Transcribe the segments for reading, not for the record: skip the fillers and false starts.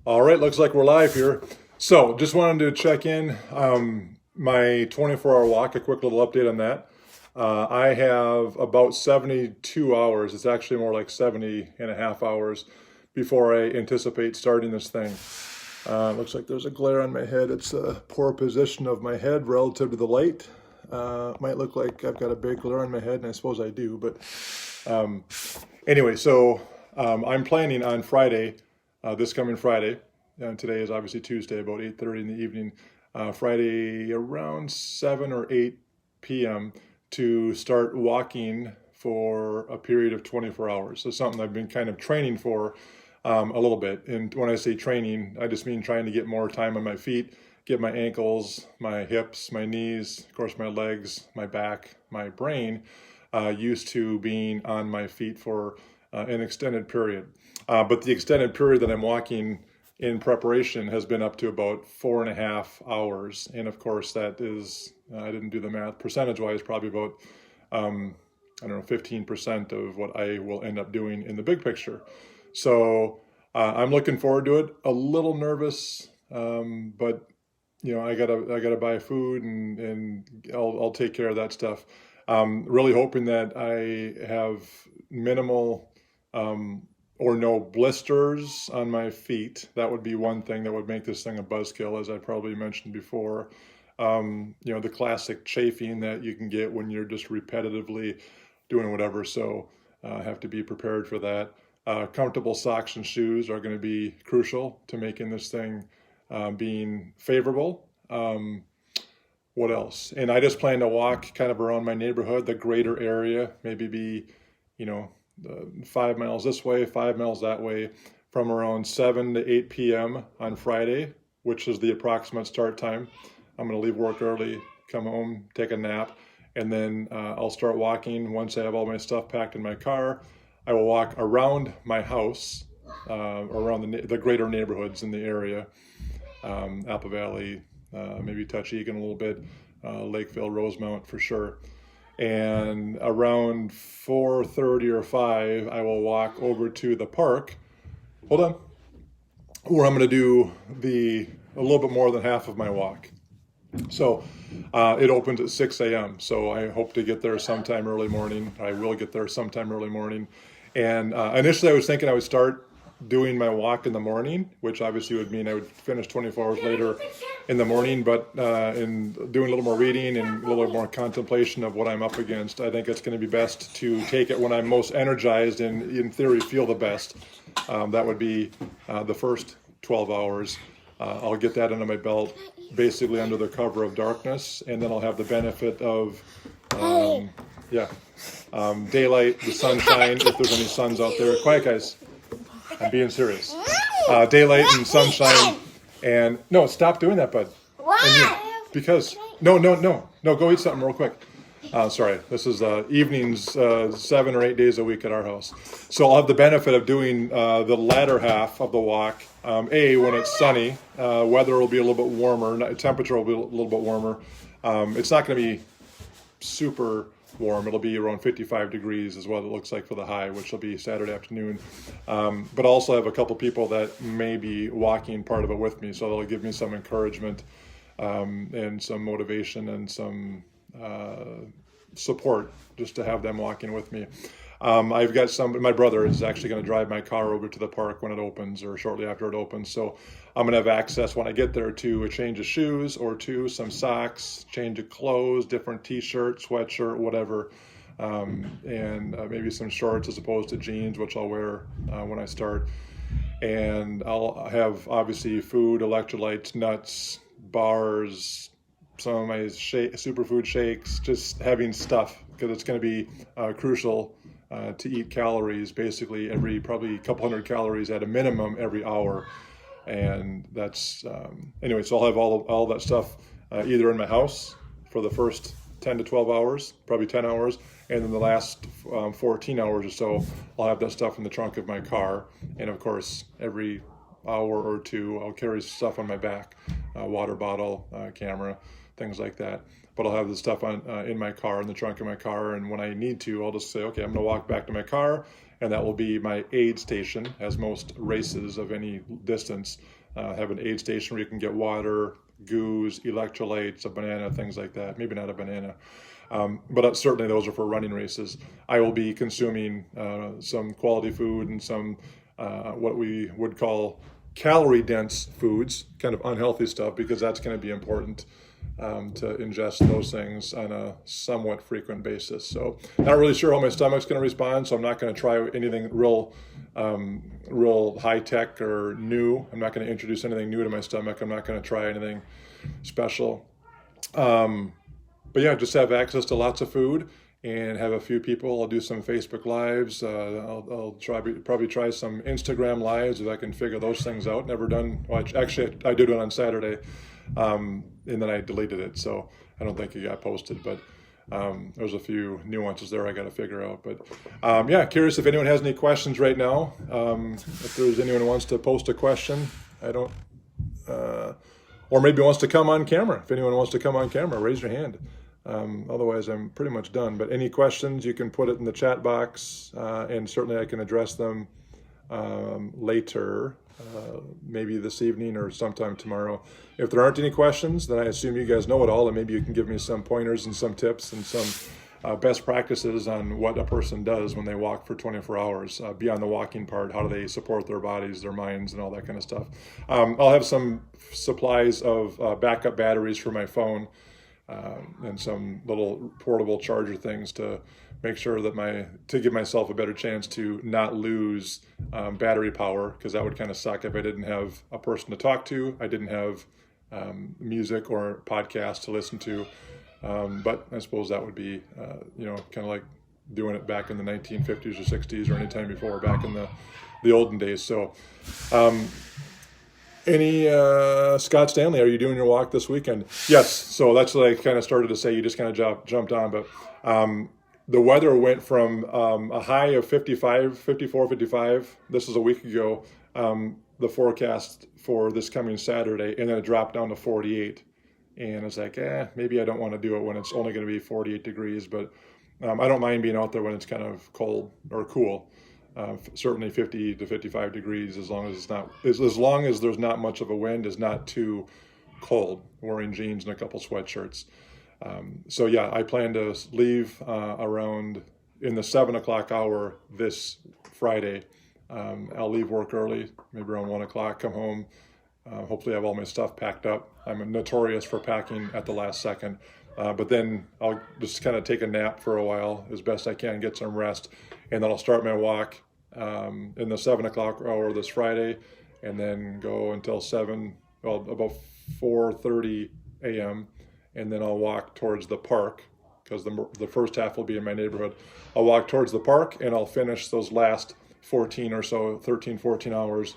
All right, looks like we're live here. So, just wanted to check in my 24-hour walk, a quick little update on that. I have about 72 hours. It's actually more like 70 and a half hours before I anticipate starting this thing. Looks like there's a glare on my head. It's a poor position of my head relative to the light. Might look like I've got a big glare on my head, and I suppose I do. But anyway, so I'm planning on Friday, this coming Friday. Today is obviously Tuesday, about 8:30 in the evening. Friday around 7 or 8 p.m. to start walking for a period of 24 hours. So something I've been kind of training for a little bit. And when I say training, I just mean trying to get more time on my feet, get my ankles, my hips, my knees, of course my legs, my back, my brain used to being on my feet for an extended period. But the extended period that I'm walking in preparation has been up to about 4.5 hours. And of course that is, I didn't do the math, percentage-wise, probably about, I don't know, 15% of what I will end up doing in the big picture. So I'm looking forward to it. A little nervous, but you know, I gotta buy food and I'll take care of that stuff. Really hoping that I have minimal or no blisters on my feet. That would be one thing that would make this thing a buzzkill, as I probably mentioned before. You know, the classic chafing that you can get when you're just repetitively doing whatever. So I have to be prepared for that. Comfortable socks and shoes are going to be crucial to making this thing being favorable. What else? And I just plan to walk kind of around my neighborhood, the greater area, maybe be, you know, 5 miles this way, 5 miles that way, from around 7 to 8 p.m. on Friday, which is the approximate start time. I'm going to leave work early, come home, take a nap, and then I'll start walking. Once I have all my stuff packed in my car, I will walk around my house, around the greater neighborhoods in the area, Apple Valley, maybe Touch-Egan a little bit, Lakeville, Rosemount for sure. And around 4:30 or 5, I will walk over to the park. Hold on. Where I'm going to do a little bit more than half of my walk. So it opens at 6 a.m. So I hope to get there sometime early morning. I will get there sometime early morning. And initially I was thinking I would start doing my walk in the morning, which obviously would mean I would finish 24 hours later in the morning, but in doing a little more reading and a little more contemplation of what I'm up against, I think it's going to be best to take it when I'm most energized and in theory feel the best. That would be the first 12 hours. I'll get that under my belt, basically under the cover of darkness, and then I'll have the benefit of daylight, the sunshine, if there's any suns out there. Quiet, guys. I'm being serious. Daylight and sunshine, and no, stop doing that, bud. Why? Because no, go eat something real quick. Sorry, this is evenings, 7 or 8 days a week at our house. So I'll have the benefit of doing the latter half of the walk. When it's sunny, weather will be a little bit warmer, temperature will be a little bit warmer. It's not going to be super warm. It'll be around 55 degrees is what it looks like for the high, which will be Saturday afternoon. But also have a couple people that may be walking part of it with me, so they'll give me some encouragement and some motivation and some support just to have them walking with me. I've got my brother is actually going to drive my car over to the park when it opens or shortly after it opens. So I'm going to have access when I get there to a change of shoes or to some socks, change of clothes, different t-shirt, sweatshirt, whatever. And maybe some shorts as opposed to jeans, which I'll wear when I start. And I'll have obviously food, electrolytes, nuts, bars, some of my superfood shakes, just having stuff because it's going to be crucial to eat calories basically probably a couple hundred calories at a minimum every hour. And that's anyway, so I'll have all that stuff either in my house for the first 10 to 12 hours, probably 10 hours, and then the last 14 hours or so I'll have that stuff in the trunk of my car. And of course every hour or two I'll carry stuff on my back, water bottle, camera, things like that. But I'll have the stuff on in my car, in the trunk of my car, and when I need to, I'll just say, okay, I'm going to walk back to my car, and that will be my aid station, as most races of any distance have an aid station where you can get water, goos, electrolytes, a banana, things like that. Maybe not a banana. But certainly those are for running races. I will be consuming some quality food and some what we would call calorie-dense foods, kind of unhealthy stuff, because that's going to be important to ingest those things on a somewhat frequent basis. So not really sure how my stomach's going to respond, so I'm not going to try anything real high-tech or new. I'm not going to introduce anything new to my stomach. I'm not going to try anything special. But yeah, just have access to lots of food and have a few people. I'll do some Facebook Lives. I'll probably try some Instagram Lives if I can figure those things out. Never done. Well, actually, I did one on Saturday, and then I deleted it, so I don't think it got posted. But there's a few nuances there I got to figure out. But yeah, curious if anyone has any questions right now. If there's anyone who wants to post a question, or maybe wants to come on camera. If anyone wants to come on camera, raise your hand. Otherwise, I'm pretty much done. But any questions, you can put it in the chat box, and certainly I can address them later, maybe this evening or sometime tomorrow. If there aren't any questions, then I assume you guys know it all, and maybe you can give me some pointers and some tips and some best practices on what a person does when they walk for 24 hours. Beyond the walking part, how do they support their bodies, their minds, and all that kind of stuff. I'll have some supplies of backup batteries for my phone, and some little portable charger things to make sure that to give myself a better chance to not lose battery power, because that would kind of suck if I didn't have a person to talk to. I didn't have music or podcast to listen to, but I suppose that would be kind of like doing it back in the 1950s or 60s or any time before, back in the olden days. So Scott Stanley, are you doing your walk this weekend? Yes. So that's what I kind of started to say. You just kind of jumped on, but the weather went from a high of 54, 55. This is a week ago, the forecast for this coming Saturday, and then it dropped down to 48. And it's like, maybe I don't want to do it when it's only going to be 48 degrees, but I don't mind being out there when it's kind of cold or cool. Certainly 50 to 55 degrees, as long as there's not much of a wind, is not too cold, wearing jeans and a couple sweatshirts. So yeah, I plan to leave around in the 7 o'clock hour this Friday. I'll leave work early, maybe around 1 o'clock, come home. Hopefully I have all my stuff packed up. I'm notorious for packing at the last second. But then I'll just kind of take a nap for a while as best I can, get some rest, and then I'll start my walk in the 7 o'clock hour this Friday, and then go until about 4:30 a.m., and then I'll walk towards the park, because the first half will be in my neighborhood. I'll walk towards the park, and I'll finish those last 13 or 14 hours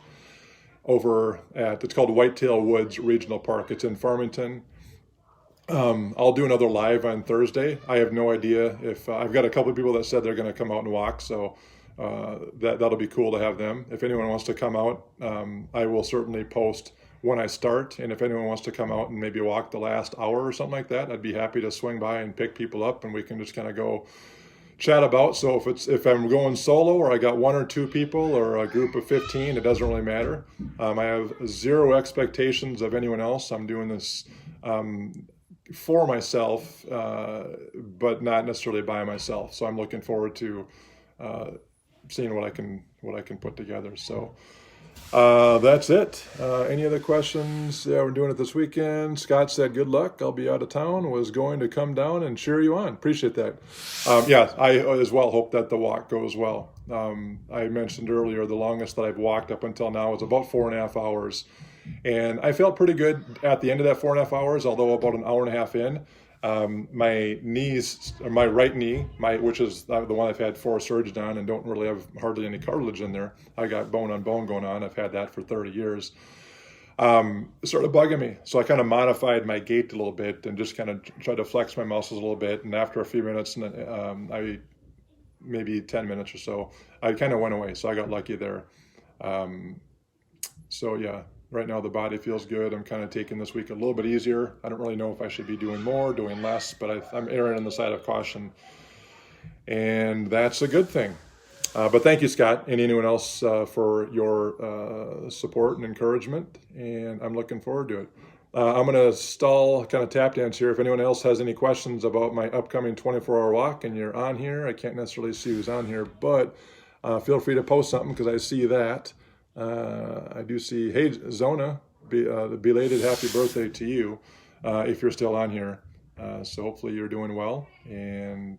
over it's called Whitetail Woods Regional Park. It's in Farmington. I'll do another live on Thursday. I have no idea if I've got a couple of people that said they're going to come out and walk, so that'll be cool to have them. If anyone wants to come out, I will certainly post when I start, and if anyone wants to come out and maybe walk the last hour or something like that, I'd be happy to swing by and pick people up, and we can just kind of go chat about. So if I'm going solo, or I got 1 or 2 people, or a group of 15, it doesn't really matter. I have zero expectations of anyone else. I'm doing this for myself, but not necessarily by myself. So I'm looking forward to seeing what I can put together. So that's it. Any other questions? Yeah, we're doing it this weekend. Scott said, good luck. I'll be out of town. Was going to come down and cheer you on. Appreciate that. Yeah, I as well hope that the walk goes well. I mentioned earlier, the longest that I've walked up until now is about 4.5 hours. And I felt pretty good at the end of that 4.5 hours, although about an hour and a half in, my right knee, which is the one I've had 4 surgeries on and don't really have hardly any cartilage in there. I got bone on bone going on. I've had that for 30 years. Sort of bugging me. So I kind of modified my gait a little bit and just kind of tried to flex my muscles a little bit. And after a few minutes, maybe 10 minutes or so, I kind of went away. So I got lucky there. So yeah, right now the body feels good. I'm kind of taking this week a little bit easier. I don't really know if I should be doing more, doing less, but I'm erring on the side of caution, and that's a good thing. But thank you, Scott, and anyone else for your support and encouragement, and I'm looking forward to it. I'm going to stall, kind of tap dance here. If anyone else has any questions about my upcoming 24-hour walk and you're on here, I can't necessarily see who's on here, but feel free to post something because I see that. I do see, hey, Zona, the belated happy birthday to you if you're still on here. So hopefully you're doing well, and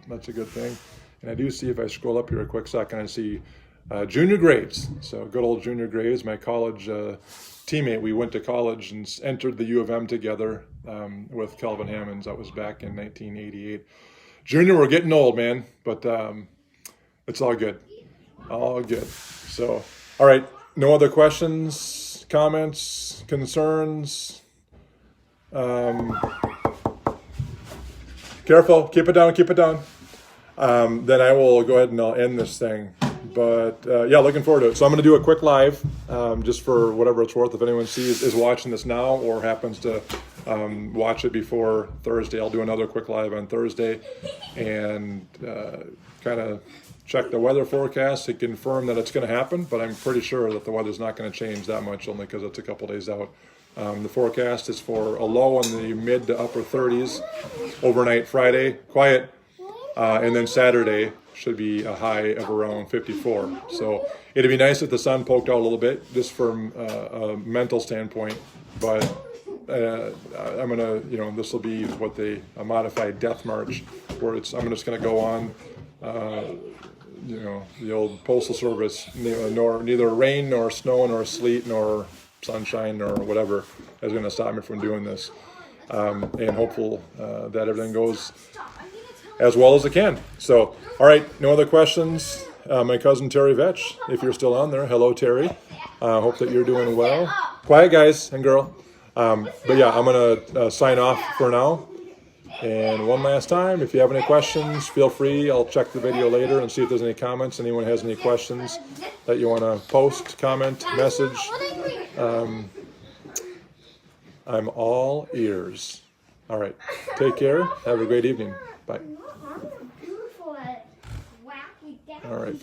that's a good thing. And I do see, if I scroll up here a quick second, I see Junior Graves. So good old Junior Graves, my college teammate. We went to college and entered the U of M together with Kelvin Hammonds. That was back in 1988. Junior, we're getting old, man, but it's all good. All good. So, all right, no other questions, comments, concerns? Careful, keep it down, keep it down. Then I will go ahead and I'll end this thing. But yeah, looking forward to it. So I'm going to do a quick live, just for whatever it's worth. If anyone is watching this now or happens to watch it before Thursday, I'll do another quick live on Thursday and kind of check the weather forecast to confirm that it's going to happen. But I'm pretty sure that the weather's not going to change that much, only because it's a couple days out. The forecast is for a low in the mid to upper 30s overnight Friday, quiet, and then Saturday should be a high of around 54. So it'd be nice if the sun poked out a little bit, just from a mental standpoint. But I'm gonna, this will be a modified death march, where I'm just gonna go on, the old postal service, neither rain nor snow nor sleet nor sunshine or whatever is going to stop me from doing this, and hopeful that everything goes as well as it can. So, all right, no other questions. My cousin Terry Vetch, if you're still on there, hello Terry. Hope that you're doing well. Quiet, guys and girl. But yeah, I'm going to sign off for now. And one last time, if you have any questions, feel free. I'll check the video later and see if there's any comments. Anyone has any questions that you want to post, comment, message. I'm all ears. All right. Take care. Have a great evening. Bye. All right.